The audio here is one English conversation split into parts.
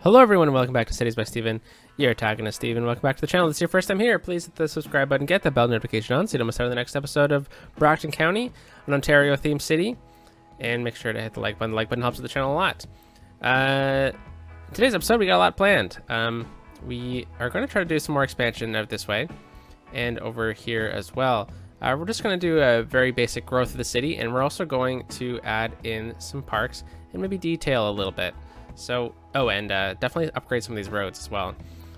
Hello everyone and welcome back to Cities by Steven. Your antagonist Steven. Welcome back to the channel. If this is your first time here, please hit the subscribe button, get the bell notification on so you don't miss out on the next episode of Brockton County, an Ontario themed city. And make sure to hit the like button. The like button helps with the channel a lot. Today's episode we got a lot planned. We are going to try to do some more expansion out this way and over here as well. We're just going to do a very basic growth of the city, and we're also going to add in some parks and maybe detail a little bit. So, and definitely upgrade some of these roads as well.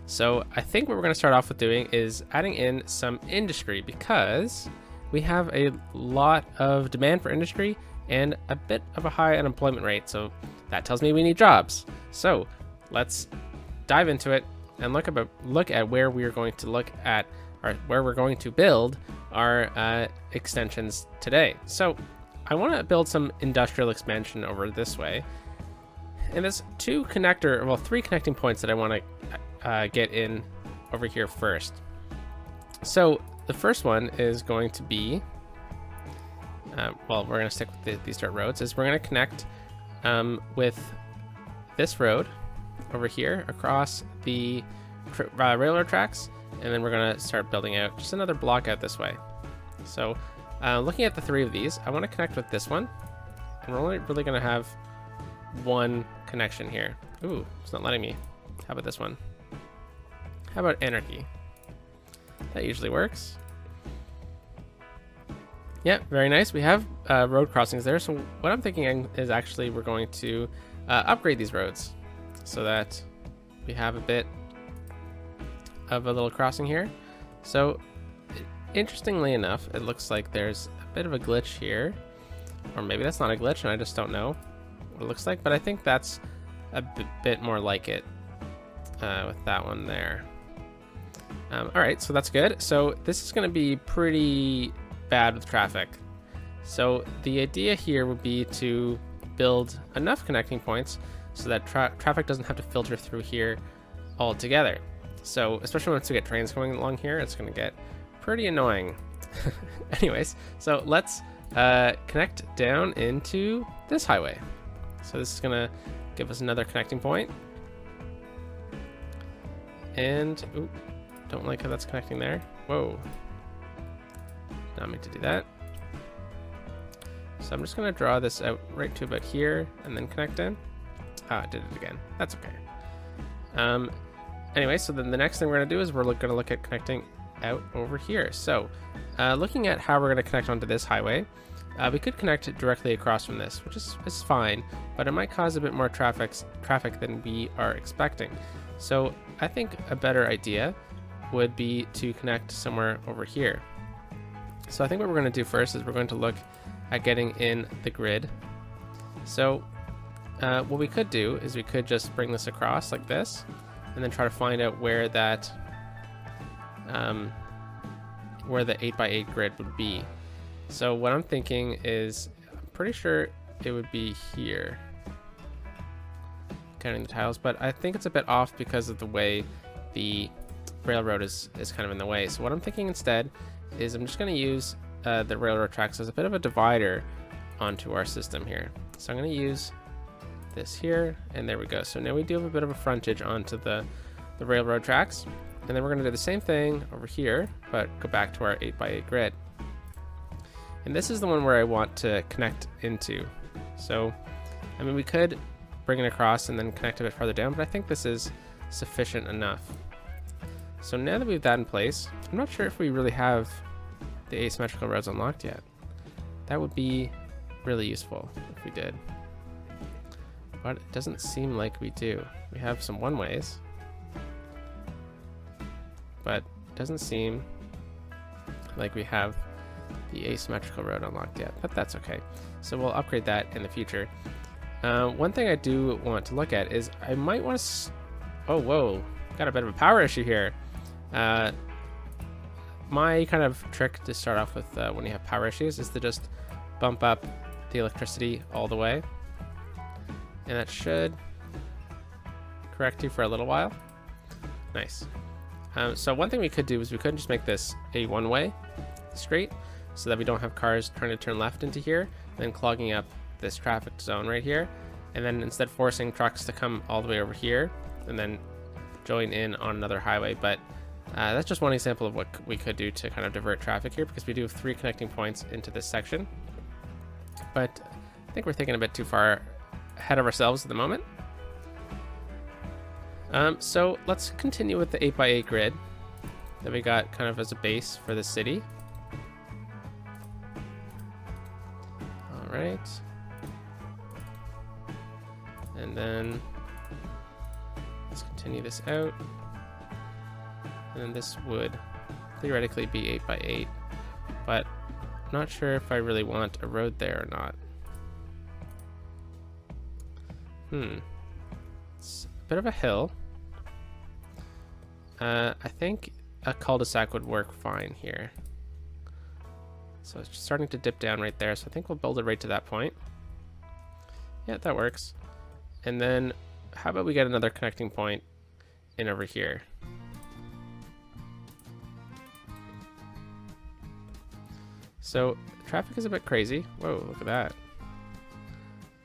So I think what we're going to start off with doing is adding in some industry, because we have a lot of demand for industry and a bit of a high unemployment rate. So that tells me we need jobs. So let's dive into it and look at where we are going to look at, or where we're going to build our extensions today. So I want to build some industrial expansion over this way. And there's three connecting points that I want to get in over here first. So the first one is going to be, we're going to stick with these dirt roads, is we're going to connect with this road over here across the railroad tracks, and then we're going to start building out just another block out this way. So looking at the three of these, I want to connect with this one, and we're only really going to have one connection here. Ooh, it's not letting me. How about this one? How about anarchy? That usually works. Yeah, very nice. We have road crossings there. So what I'm thinking is actually we're going to upgrade these roads so that we have a bit of a little crossing here. So interestingly enough, it looks like there's a bit of a glitch here, or maybe that's not a glitch and I just don't know what it looks like, but I think that's a bit more like it with that one there. All right, so that's good. So this is going to be pretty bad with traffic. So the idea here would be to build enough connecting points so that traffic doesn't have to filter through here altogether. So especially once we get trains going along here, it's going to get pretty annoying. Anyways, so let's connect down into this highway. So this is going to give us another connecting point. And, ooh, don't like how that's connecting there. Whoa. Not meant to do that. So I'm just going to draw this out right to about here and then connect in. Ah, I did it again. That's okay. Anyway, so then the next thing we're going to do is we're going to look at connecting out over here. So looking at how we're going to connect onto this highway, we could connect directly across from this, which is fine, but it might cause a bit more traffic than we are expecting. So I think a better idea would be to connect somewhere over here. So I think what we're going to do first is we're going to look at getting in the grid. So what we could do is we could just bring this across like this, and then try to find out where that where the 8x8 grid would be. So what I'm thinking is, I'm pretty sure it would be here, counting the tiles, but I think it's a bit off because of the way the railroad is kind of in the way. So what I'm thinking instead is I'm just going to use the railroad tracks as a bit of a divider onto our system here. So I'm going to use this here, and there we go. So now we do have a bit of a frontage onto the railroad tracks, and then we're going to do the same thing over here, but go back to our 8x8 grid. And this is the one where I want to connect into. So, I mean, we could bring it across and then connect a bit farther down, but I think this is sufficient enough. So now that we have that in place, I'm not sure if we really have the asymmetrical roads unlocked yet. That would be really useful if we did. But it doesn't seem like we do. We have some one-ways, but it doesn't seem like we have the asymmetrical road unlocked yet, but that's okay. So we'll upgrade that in the future. One thing I do want to look at is I might want to... Oh, whoa. Got a bit of a power issue here. My kind of trick to start off with when you have power issues is to just bump up the electricity all the way. And that should correct you for a little while. Nice. So one thing we could do is we could just make this a one-way street, so that we don't have cars trying to turn left into here, then clogging up this traffic zone right here. And then instead forcing trucks to come all the way over here and then join in on another highway. But that's just one example of what we could do to kind of divert traffic here, because we do have 3 connecting points into this section. But I think we're thinking a bit too far ahead of ourselves at the moment. So let's continue with the 8x8 grid that we got kind of as a base for the city. All right. And then let's continue this out. And then this would theoretically be 8x8, but I'm not sure if I really want a road there or not. It's a bit of a hill. I think a cul-de-sac would work fine here. So it's starting to dip down right there, so I think we'll build it right to that point. Yeah, that works. And then how about we get another connecting point in over here? So traffic is a bit crazy. Whoa, look at that.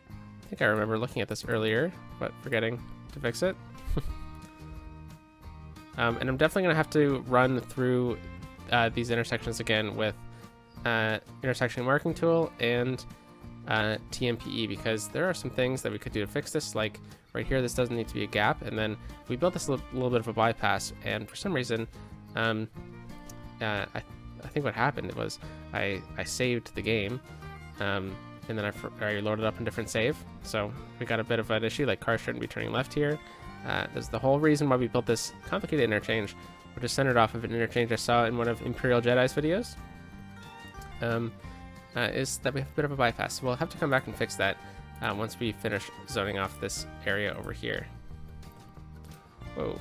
I think I remember looking at this earlier, but forgetting to fix it. And I'm definitely going to have to run through these intersections again with intersection marking tool and TMPE, because there are some things that we could do to fix this. Like right here, this doesn't need to be a gap, and then we built this little bit of a bypass, and for some reason I think what happened was I saved the game, and then I loaded up a different save, so we got a bit of an issue, like cars shouldn't be turning left here. That's the whole reason why we built this complicated interchange, which is centered off of an interchange I saw in one of Imperial Jedi's videos. Is that we have a bit of a bypass, so we'll have to come back and fix that once we finish zoning off this area over here. Whoa.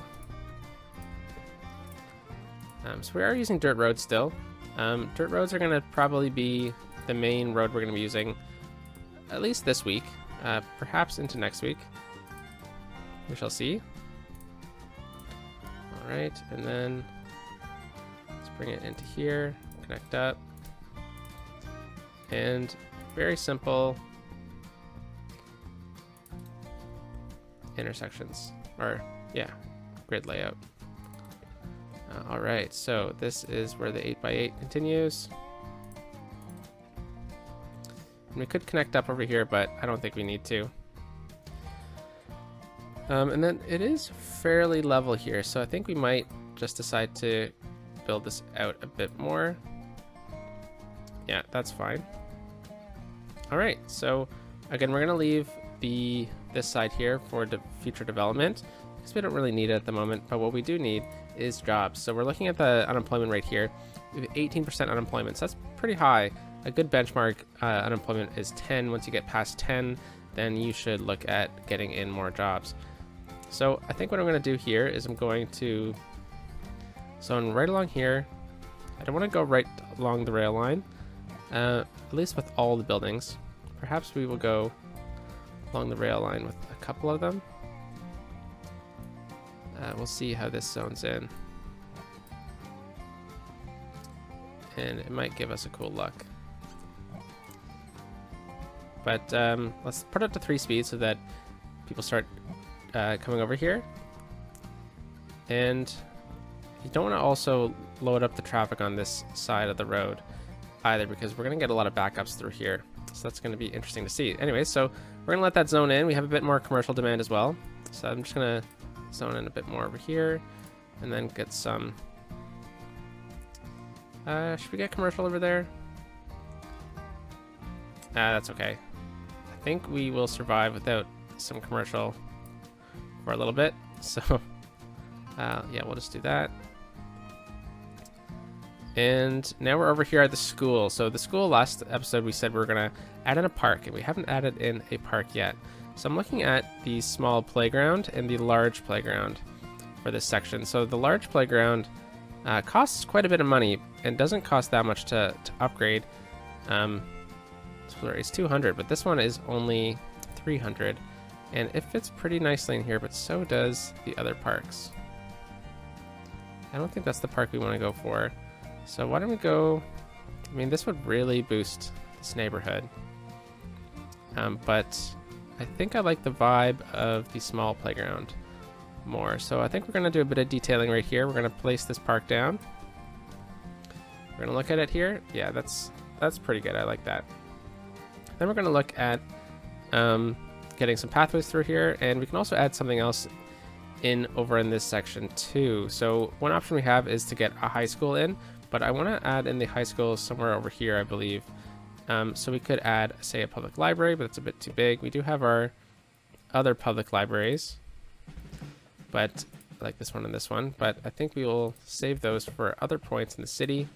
So we are using dirt roads still. Dirt roads are going to probably be the main road we're going to be using at least this week, perhaps into next week. We shall see. All right, and then let's bring it into here, connect up, and very simple intersections, or yeah, grid layout. All right, so this is where the 8x8 continues. And we could connect up over here, but I don't think we need to. And then it is fairly level here, so I think we might just decide to build this out a bit more. Yeah, that's fine. All right, so again, we're gonna leave this side here for the future development, because we don't really need it at the moment, but what we do need is jobs. So we're looking at the unemployment rate here. We have 18% unemployment, so that's pretty high. A good benchmark unemployment is 10. Once you get past 10, then you should look at getting in more jobs. So I think what I'm going to do here is I'm going to zone right along here. I don't want to go right along the rail line, at least with all the buildings. Perhaps we will go along the rail line with a couple of them. We'll see how this zones in. And it might give us a cool look. But let's put it to 3 speed so that people start coming over here. And you don't want to also load up the traffic on this side of the road either, because we're going to get a lot of backups through here. So that's going to be interesting to see. Anyway, so we're going to let that zone in. We have a bit more commercial demand as well. So I'm just going to zone in a bit more over here and then get some... should we get commercial over there? That's okay. I think we will survive without some commercial for a little bit. So yeah, we'll just do that. And now we're over here at the school. So the school, last episode we said we were gonna add in a park, and we haven't added in a park yet. So I'm looking at the small playground and the large playground for this section. So the large playground costs quite a bit of money and doesn't cost that much to upgrade. It's 200, but this one is only 300, and it fits pretty nicely in here, but so does the other parks. I don't think that's the park we want to go for. So why don't we go... I mean, this would really boost this neighborhood. But I think I like the vibe of the small playground more. So I think we're going to do a bit of detailing right here. We're going to place this park down. We're going to look at it here. Yeah, that's pretty good. I like that. Then we're going to look at getting some pathways through here, and we can also add something else over in this section too. So one option we have is to get a high school in, but I want to add in the high school somewhere over here, I believe. So we could add, say, a public library, but it's a bit too big. We do have our other public libraries, but like this one and this one, but I think we will save those for other points in the city.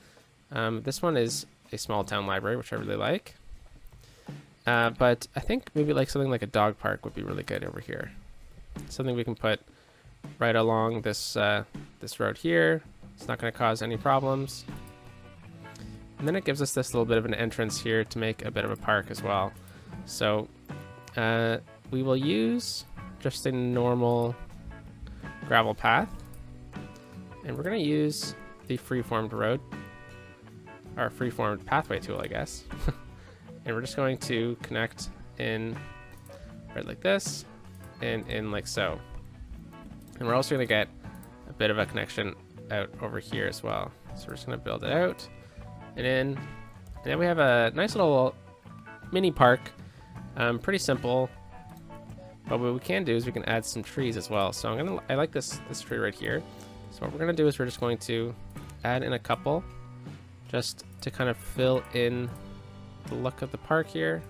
This one is a small town library, which I really like. But I think maybe like something like a dog park would be really good over here. Something we can put right along this this road here. It's not going to cause any problems. And then it gives us this little bit of an entrance here to make a bit of a park as well. So we will use just a normal gravel path, and we're going to use the freeformed road, or freeformed pathway tool, I guess. And we're just going to connect in right like this and in like so. And we're also going to get a bit of a connection out over here as well. So we're just going to build it out and in. And then we have a nice little mini park. Pretty simple. But what we can do is we can add some trees as well. So I like this tree right here. So what we're going to do is we're just going to add in a couple just to kind of fill in the look of the park here.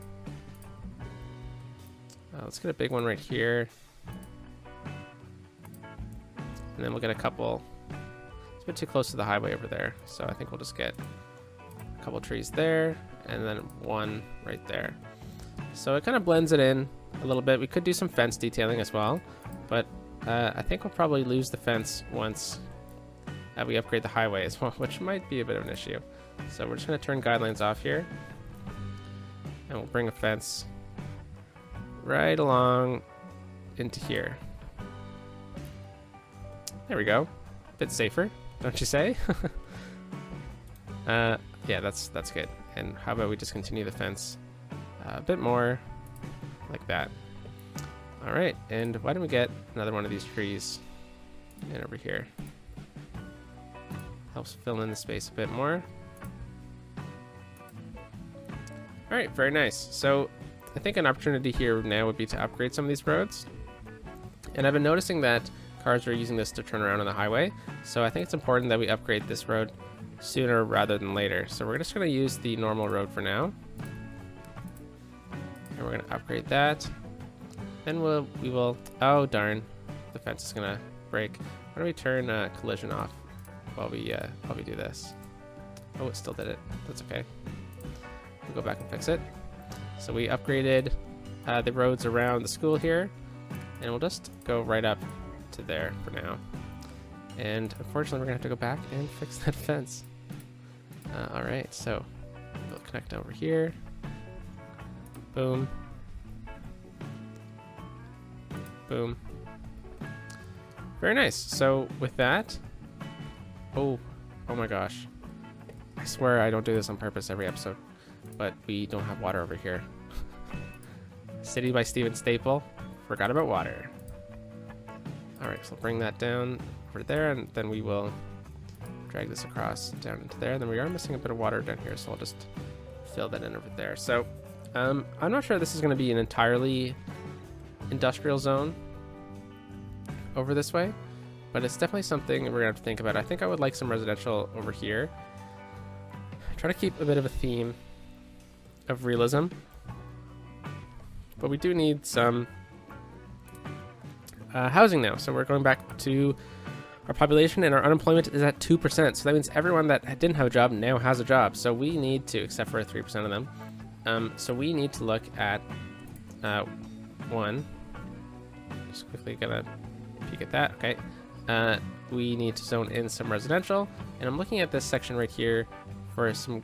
Let's get a big one right here. And then we'll get a couple. It's a bit too close to the highway over there. So I think we'll just get a couple trees there and then one right there. So it kind of blends it in a little bit. We could do some fence detailing as well, but I think we'll probably lose the fence once we upgrade the highway as well, which might be a bit of an issue. So we're just going to turn guidelines off here, and we'll bring a fence right along into here. There we go. A bit safer, don't you say? Yeah, that's good. And how about we just continue the fence a bit more like that. All right, and why don't we get another one of these trees in over here? Helps fill in the space a bit more. All right, very nice. So I think an opportunity here now would be to upgrade some of these roads. And I've been noticing that cars are using this to turn around on the highway. So I think it's important that we upgrade this road sooner rather than later. So we're just going to use the normal road for now. And we're going to upgrade that. Then we will, oh darn, the fence is going to break. Why don't we turn collision off while we do this? Oh, it still did it. That's okay. We'll go back and fix it. So we upgraded the roads around the school here, and we'll just go right up to there for now. And unfortunately, we're gonna have to go back and fix that fence. All right, so we'll connect over here. Boom. Boom. Very nice. So with that, oh my gosh. I swear I don't do this on purpose every episode, but we don't have water over here. City by Steven Staple. Forgot about water. All right, so I'll bring that down over there, and then we will drag this across down into there. And then we are missing a bit of water down here, so I'll just fill that in over there. So I'm not sure this is going to be an entirely industrial zone over this way, but it's definitely something we're gonna have to think about. I think I would like some residential over here. Try to keep a bit of a theme of realism, but we do need some housing now. So we're going back to our population, and our unemployment is at 2%. So that means everyone that didn't have a job now has a job. So we need to, except for 3% of them. So we need to look at one. Just quickly gonna peek at that. Okay. We need to zone in some residential, and I'm looking at this section right here for some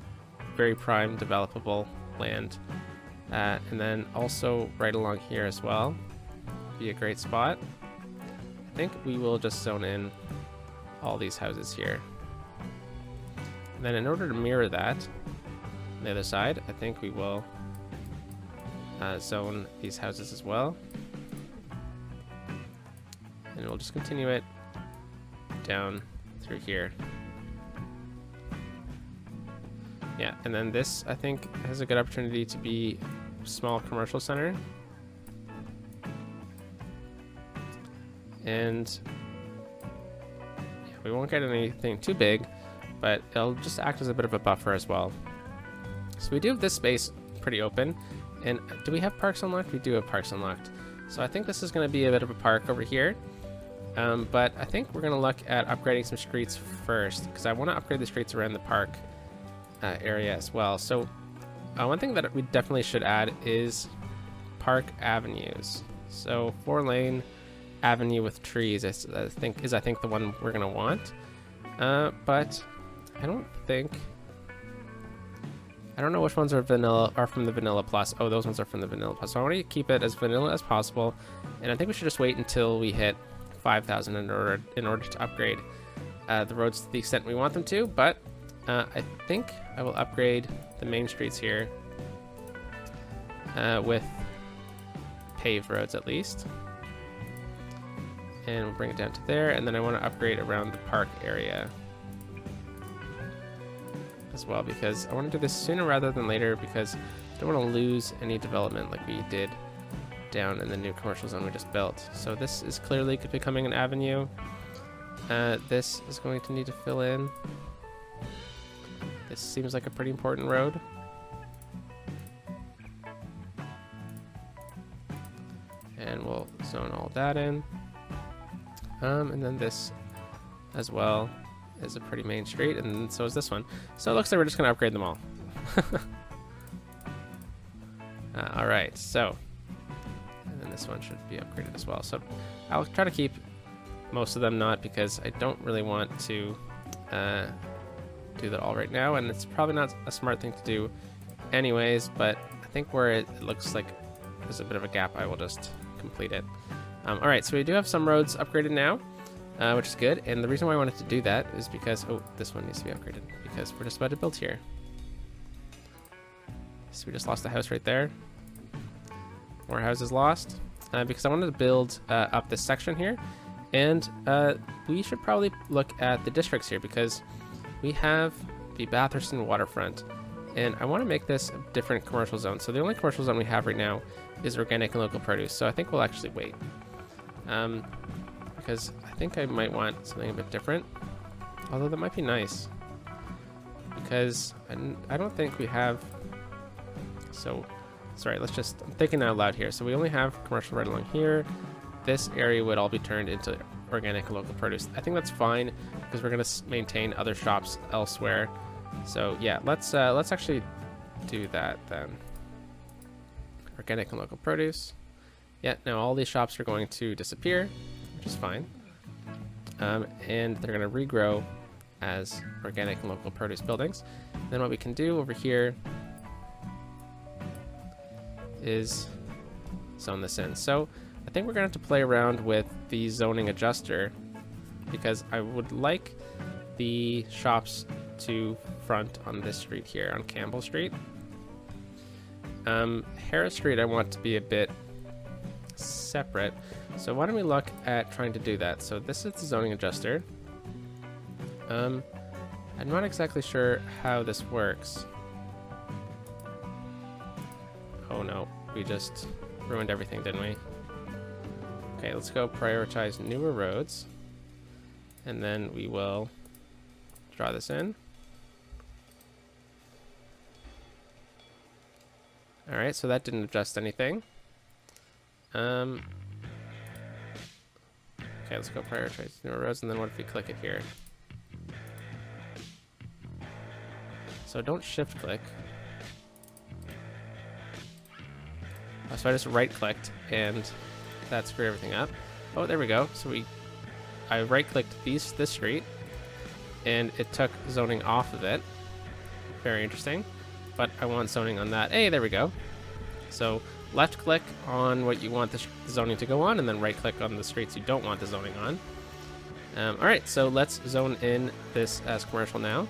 very prime developable land, and then also right along here as well be a great spot. I think we will just zone in all these houses here, and then in order to mirror that on the other side, I think we will zone these houses as well. and we'll just continue it down through here. Yeah, and then this, I think, has a good opportunity to be small commercial center. And yeah, we won't get anything too big, but it'll just act as a bit of a buffer as well. So we do have this space pretty open. And do we have parks unlocked? We do have parks unlocked. So I think this is going to be a bit of a park over here. But I think we're going to look at upgrading some streets first, because I want to upgrade the streets around the park area as well. So one thing that we definitely should add is park avenues. So 4-lane avenue with trees is I think the one we're going to want. But I don't know which ones are from the Vanilla Plus. Oh, those ones are from the Vanilla Plus. So I want to keep it as vanilla as possible, and I think we should just wait until we hit 5,000 in order to upgrade the roads to the extent we want them to. But I think I will upgrade the main streets here with paved roads at least, and we'll bring it down to there. And then I want to upgrade around the park area as well, because I want to do this sooner rather than later, because I don't want to lose any development like we did down in the new commercial zone we just built. So this is clearly becoming an avenue. This is going to need to fill in. This seems like a pretty important road. And we'll zone all that in. And then this as well is a pretty main street, and so is this one. So it looks like we're just going to upgrade them all. All right, so, and then this one should be upgraded as well. So I'll try to keep most of them not, because I don't really want to do that all right now, and it's probably not a smart thing to do anyways, but I think where it looks like there's a bit of a gap, I will just complete it. All right, so we do have some roads upgraded now, which is good. And the reason why I wanted to do that is because, oh, this one needs to be upgraded, because we're just about to build here. So we just lost a house right there. More houses lost, because I wanted to build up this section here. And we should probably look at the districts here, because we have the Bathurst waterfront, and I want to make this a different commercial zone. So the only commercial zone we have right now is organic and local produce. So I think we'll actually wait, because I think I might want something a bit different. Although that might be nice, because I don't think we have. So, sorry, I'm thinking out loud here. So we only have commercial right along here. This area would all be turned into organic and local produce. I think that's fine, because we're going to maintain other shops elsewhere. So yeah, let's actually do that then. Organic and local produce. Yeah, now all these shops are going to disappear, which is fine. And they're going to regrow as organic and local produce buildings. And then what we can do over here is zone this in. So I think we're going to have to play around with the zoning adjuster, because I would like the shops to front on this street here, on Campbell Street. Harris Street I want to be a bit separate, so why don't we look at trying to do that. So this is the zoning adjuster. I'm not exactly sure how this works. Oh no, we just ruined everything, didn't we? Okay, let's go prioritize newer roads, and then we will draw this in. All right, so that didn't adjust anything. Okay, let's go prioritize newer roads, and then what if we click it here? So don't shift click. So I just right clicked, and that screwed everything up. Oh, there we go. So I right clicked this street, and it took zoning off of it. Very interesting. But I want zoning on that. Hey, there we go. So left click on what you want the zoning to go on, and then right click on the streets you don't want the zoning on. All right, so let's zone in this as commercial now.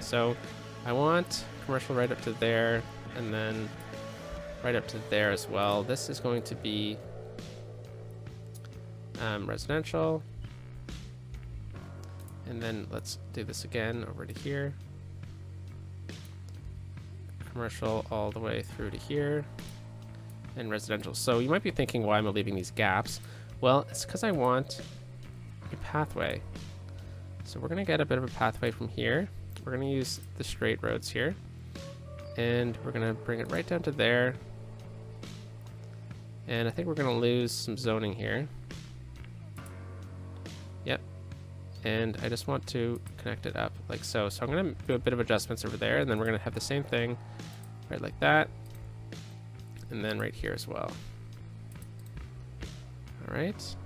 So I want commercial right up to there, and then right up to there as well. This is going to be residential. And then let's do this again over to here. Commercial all the way through to here. And residential. So you might be thinking, why am I leaving these gaps? Well, it's because I want a pathway. So we're going to get a bit of a pathway from here. We're going to use the straight roads here. And we're going to bring it right down to there. And I think we're going to lose some zoning here. Yep. And I just want to connect it up like so. So I'm going to do a bit of adjustments over there, and then we're going to have the same thing right like that. And then right here as well. All right.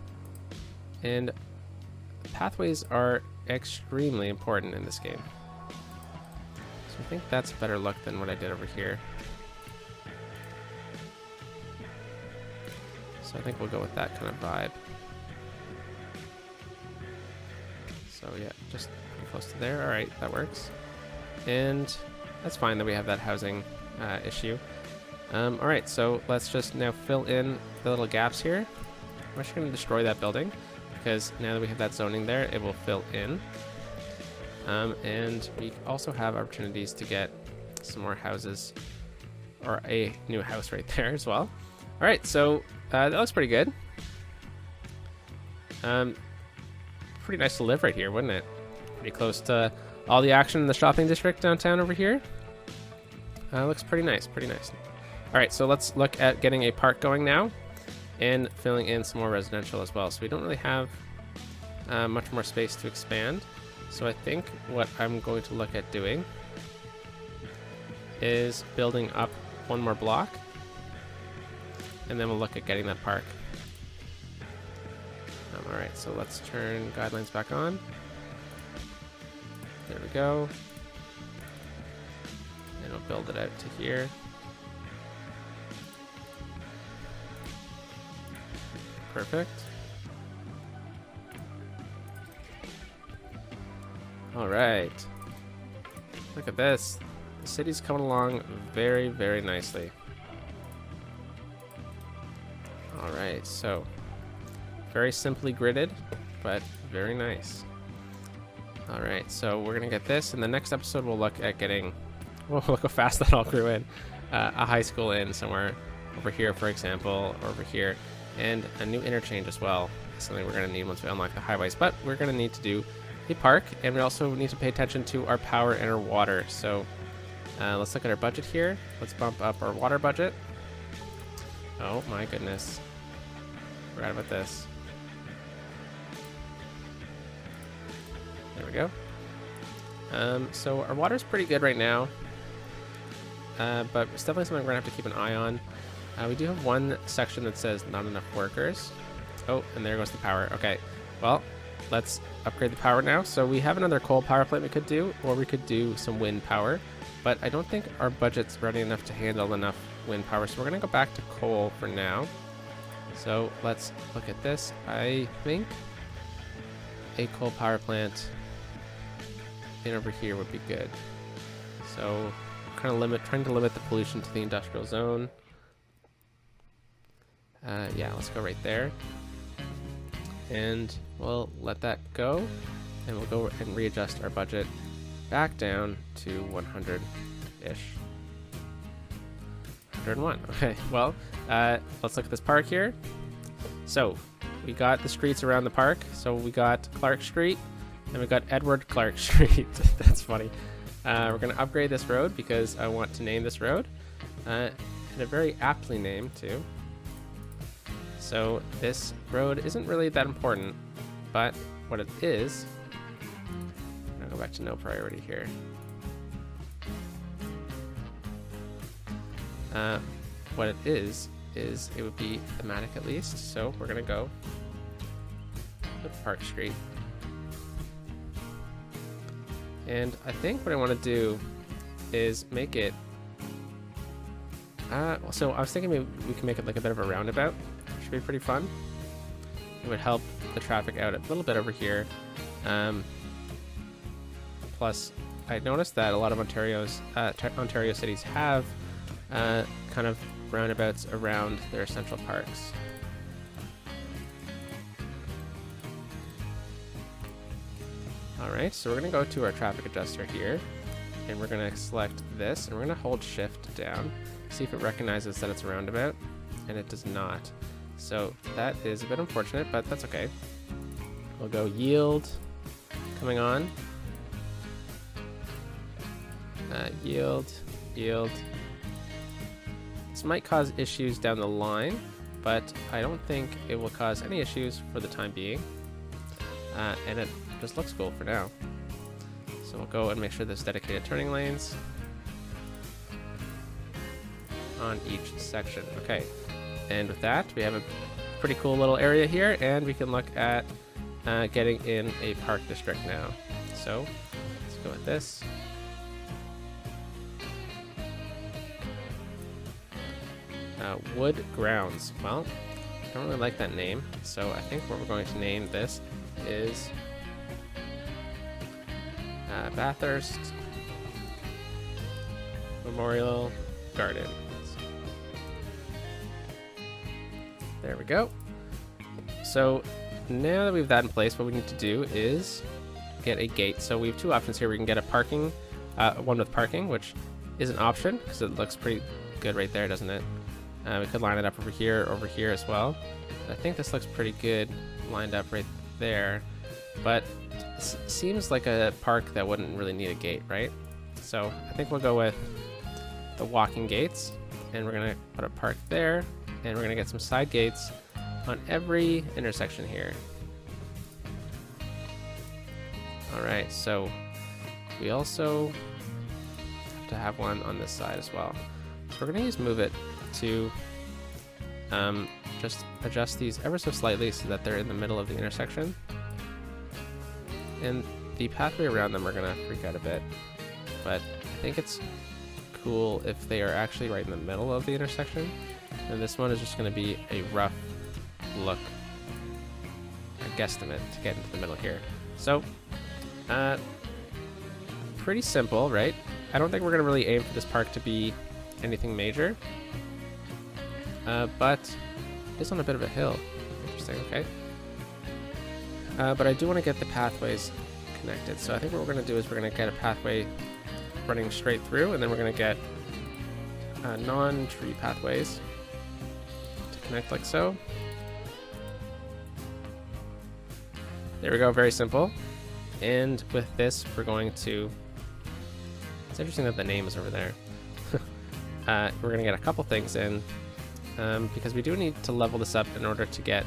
And pathways are extremely important in this game. So I think that's a better look than what I did over here. So I think we'll go with that kind of vibe. So yeah, just pretty close to there. All right, that works. And that's fine that we have that housing issue. All right, so let's just now fill in the little gaps here. I'm actually going to destroy that building because now that we have that zoning there, it will fill in. And we also have opportunities to get some more houses, or a new house right there as well. All right, so that looks pretty good. Pretty nice to live right here, wouldn't it? Pretty close to all the action in the shopping district downtown over here. Looks pretty nice, pretty nice. All right, so let's look at getting a park going now and filling in some more residential as well. So we don't really have much more space to expand. So I think what I'm going to look at doing is building up one more block, and then we'll look at getting that park. All right, so let's turn guidelines back on. There we go. And we'll build it out to here. Perfect. All right. Look at this. The city's coming along very, very nicely. All right, so very simply gridded, but very nice. All right, so we're gonna get this. In the next episode, we'll look at getting, well, look how fast that all grew in, a high school in somewhere over here, for example, or over here, and a new interchange as well. Something we're gonna need once we unlock the highways, but we're gonna need to do a park, and we also need to pay attention to our power and our water. So let's look at our budget here. Let's bump up our water budget. Oh my goodness. Forgot about this. There we go. So our water's pretty good right now, but it's definitely something we're gonna have to keep an eye on. We do have one section that says not enough workers. Oh, and there goes the power. Okay, well, let's upgrade the power now. So we have another coal power plant we could do, or we could do some wind power, but I don't think our budget's running enough to handle enough wind power, so we're gonna go back to coal for now. So let's look at this. I think a coal power plant in over here would be good. So kind of trying to limit the pollution to the industrial zone. Yeah, let's go right there. And we'll let that go, and we'll go and readjust our budget back down to 100-ish. 101. Okay, well, let's look at this park here. So we got the streets around the park. So we got Clark Street, and we got Edward Clark Street. That's funny. We're going to upgrade this road because I want to name this road, and a very aptly named too. So this road isn't really that important, but what it is, I'm gonna go back to no priority here. What it is it would be thematic at least. So we're gonna go with Park Street. And I think what I want to do is make it, so I was thinking maybe we can make it like a bit of a roundabout. Should be pretty fun. It would help the traffic out a little bit over here. Plus, I noticed that a lot of Ontario cities have kind of roundabouts around their central parks. Alright, so we're going to go to our traffic adjuster here, and we're going to select this, and we're going to hold shift down, see if it recognizes that it's a roundabout, and it does not. So that is a bit unfortunate, but that's okay. We'll go yield, coming on, yield, yield. This might cause issues down the line, but I don't think it will cause any issues for the time being. And it just looks cool for now. So we'll go and make sure there's dedicated turning lanes on each section. Okay, and with that, we have a pretty cool little area here, and we can look at getting in a park district now. So let's go with this. Wood Grounds. Well, I don't really like that name, so I think what we're going to name this is Bathurst Memorial Gardens. There we go. So now that we have that in place, what we need to do is get a gate. So we have two options here. We can get a parking, one with parking, which is an option because it looks pretty good right there, doesn't it? We could line it up over here as well. I think this looks pretty good lined up right there, but it seems like a park that wouldn't really need a gate, right? So I think we'll go with the walking gates, and we're gonna put a park there, and we're gonna get some side gates on every intersection here. All right, so we also have to have one on this side as well. So we're gonna use move it to just adjust these ever so slightly so that they're in the middle of the intersection. And the pathway around them are gonna freak out a bit, but I think it's cool if they are actually right in the middle of the intersection. And this one is just gonna be a rough look, a guesstimate to get into the middle here. So, pretty simple, right? I don't think we're gonna really aim for this park to be anything major, but it's on a bit of a hill. Interesting, okay. But I do want to get the pathways connected, so I think what we're going to do is we're going to get a pathway running straight through, and then we're going to get non-tree pathways to connect like so. There we go, very simple. And with this, we're going to... It's interesting that the name is over there. We're going to get a couple things in, because we do need to level this up in order to get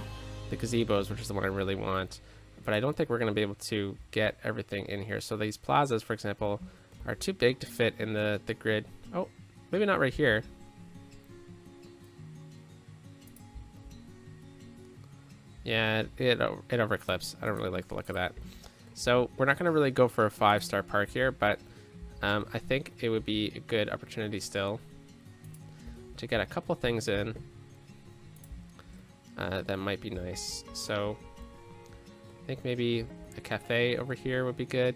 the gazebos, which is the one I really want. But I don't think we're going to be able to get everything in here. So these plazas, for example, are too big to fit in the grid. Oh, maybe not right here. Yeah, it overclips. I don't really like the look of that. So we're not going to really go for a 5-star park here, but I think it would be a good opportunity still to get a couple things in that might be nice. So I think maybe a cafe over here would be good.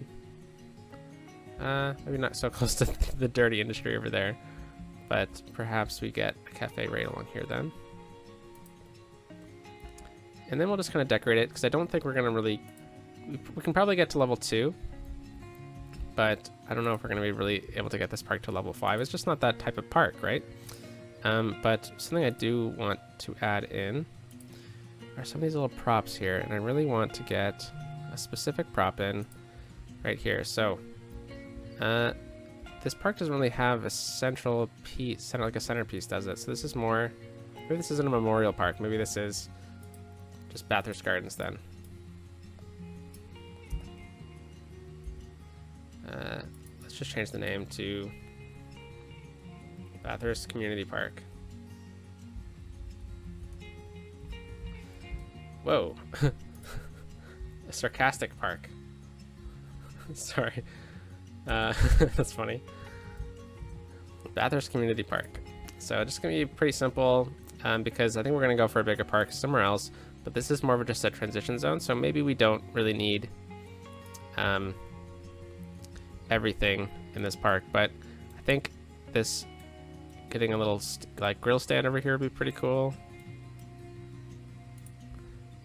Maybe not so close to the dirty industry over there, but perhaps we get a cafe right along here then. And then we'll just kind of decorate it, because I don't think we're going to really... We can probably get to level 2, but I don't know if we're going to be really able to get this park to level 5. It's just not that type of park, right? But something I do want to add in are some of these little props here, and I really want to get a specific prop in right here. So this park doesn't really have a central piece, like a centerpiece, does it? So this is more, maybe this isn't a memorial park. Maybe this is just Bathurst Gardens then. Let's just change the name to Bathurst Community Park. Whoa. A sarcastic park. Sorry. That's funny. Bathurst Community Park. So just gonna be pretty simple, because I think we're gonna go for a bigger park somewhere else, but this is more of just a transition zone, so maybe we don't really need everything in this park. But I think this getting a little like grill stand over here would be pretty cool,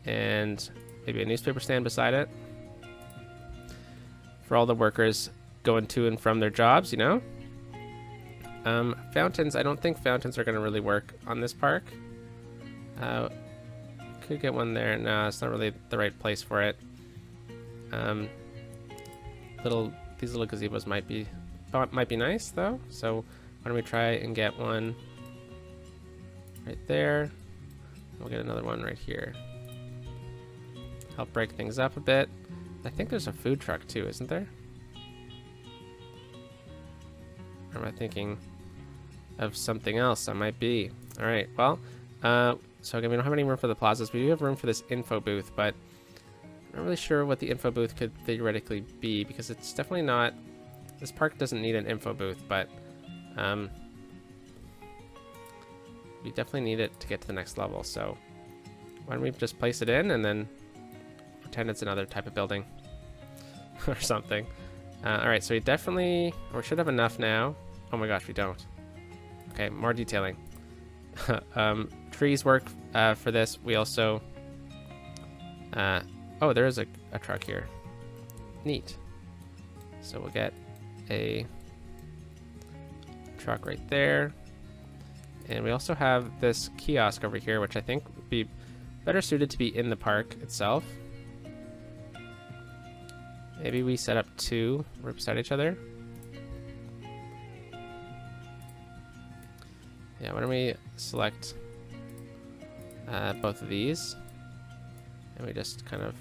and maybe a newspaper stand beside it. for all the workers going to and from their jobs, you know? Fountains, I don't think fountains are going to really work on this park. Could get one there. No, it's not really the right place for it. These little gazebos might be nice though. So why don't we try and get one right there? We'll get another one right here. Help break things up a bit. I think there's a food truck too, isn't there? Or am I thinking of something else? I might be. All right. Well, so again, we don't have any room for the plazas. We do have room for this info booth, but I'm not really sure what the info booth could theoretically be, because it's definitely not. This park doesn't need an info booth, but we definitely need it to get to the next level. So why don't we just place it in and then pretend it's another type of building or something. All right, so we should have enough now. Oh my gosh, we don't. Okay, more detailing. Trees work for this. We also oh, there is a truck here. Neat. So we'll get a truck right there. And we also have this kiosk over here, which I think would be better suited to be in the park itself. Maybe we set up two right beside each other. Yeah, why don't we select both of these, and we just kind of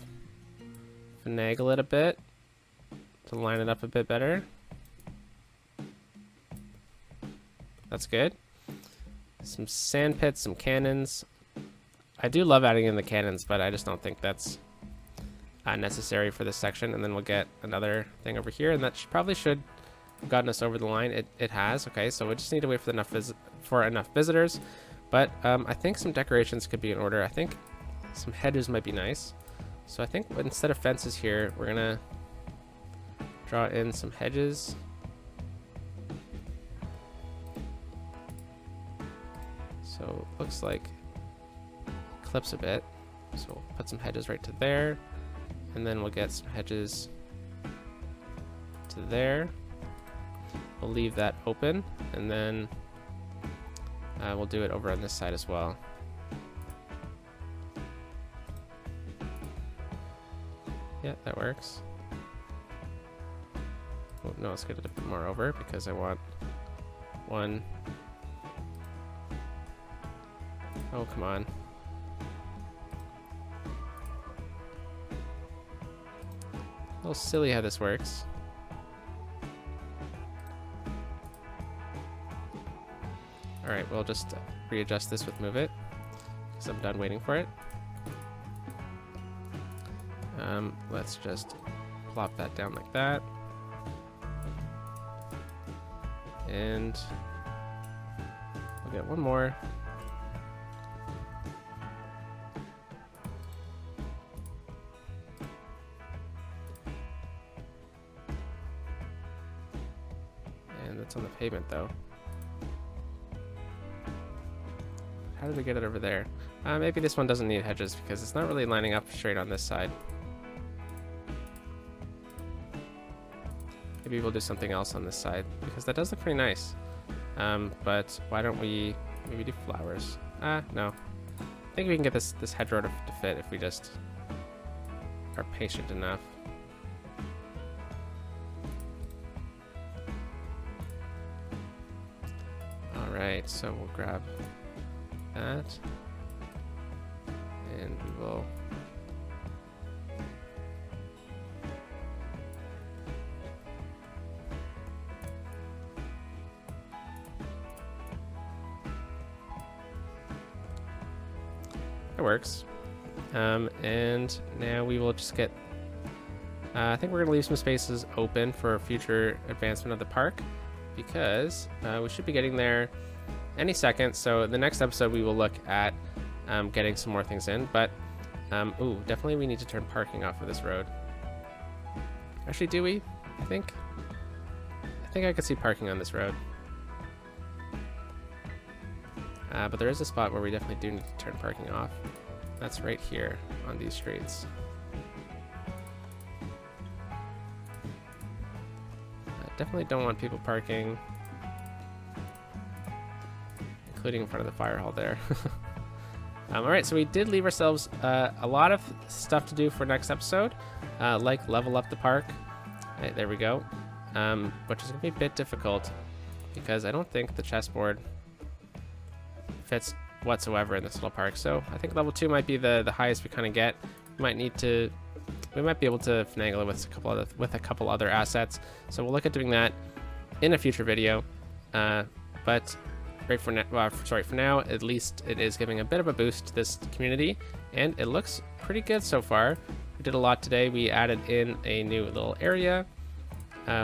finagle it a bit to line it up a bit better. That's good. Some sand pits, some cannons. I do love adding in the cannons, but I just don't think that's necessary for this section. And then we'll get another thing over here, and that probably should have gotten us over the line. It has. Okay, so we just need to wait for enough visitors. But I think some decorations could be in order. I think some hedges might be nice. So I think instead of fences here, we're gonna draw in some hedges. So looks like clips a bit. So we'll put some hedges right to there, and then we'll get some hedges to there. We'll leave that open, and then we'll do it over on this side as well. Yeah, that works. Oh, no, let's get it a bit more over because I want one. Oh, come on. A little silly how this works. Alright, we'll just readjust this with Move It, because I'm done waiting for it. Let's just plop that down like that. And we'll get one more. And it's on the pavement though. How did we get it over there? Maybe this one doesn't need hedges because it's not really lining up straight on this side. Maybe we'll do something else on this side because that does look pretty nice. But why don't we maybe do flowers? No. I think we can get this hedgerow to fit if we just are patient enough. Alright, so we'll grab that, and we will that works. And now we will just get I think we're gonna leave some spaces open for future advancement of the park, because we should be getting there any second. So the next episode we will look at getting some more things in, but ooh, definitely we need to turn parking off of this road. Actually, do we? I think I could see parking on this road. But there is a spot where we definitely do need to turn parking off. That's right here on these streets. Definitely don't want people parking, including in front of the fire hall there. Alright, so we did leave ourselves a lot of stuff to do for next episode, like level up the park. Right, there we go. Which is going to be a bit difficult because I don't think the chessboard fits whatsoever in this little park. So I think level 2 might be the highest we kind of get. We might be able to finagle it with a couple other assets. So we'll look at doing that in a future video. But right for now, for now, at least it is giving a bit of a boost to this community, and it looks pretty good so far. We did a lot today. We added in a new little area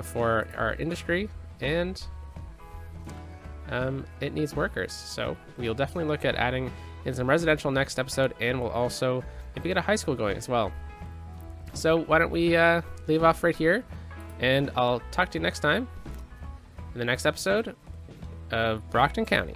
for our industry, and it needs workers. So we'll definitely look at adding in some residential next episode, and we'll also maybe get a high school going as well. So why don't we leave off right here, and I'll talk to you next time in the next episode of Brockton County.